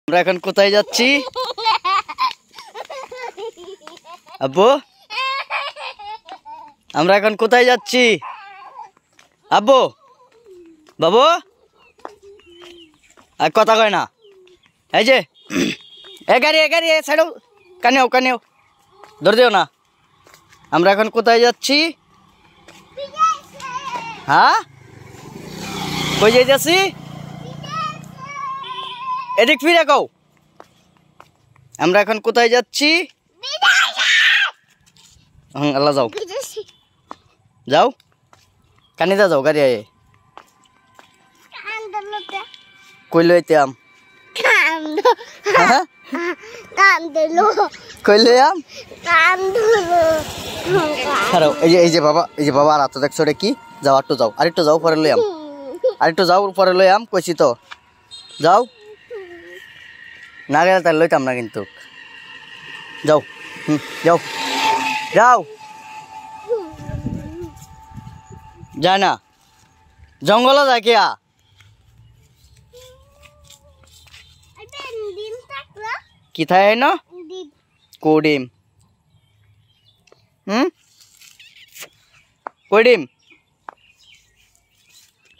আমরা এখন কোথায় যাচ্ছি আব্বু? আমরা এখন কোথায় যাচ্ছি আব্বু? বাবু আর কথা কয় না। এই যে গাড়ি ছাড়ো, কানেও ধর দিও না। আমরা এখন কোথায় যাচ্ছি? হ্যাঁ, কই যাইতেছি? এদিক ফিরে কও। আমরা এখন কোথায় যাচ্ছি? আল্লাহ যাও যাও, কানি যাও গাড়ি আয়ে কই লইতে আম কই লই আম খারাপ। এই যে বাবা আর হাতে দেখছো রে কি? যাও আরেকটু যাও পরে লই আম, আরেকটু যাও পরে লই আম কইছি তো। যাও, না গেলে তার লইতাম না কিন্তু। যাও যাও যাও, যায় না, জঙ্গলে যায় কিয়া? কি থাকে না কই ডিম? কই ডিম?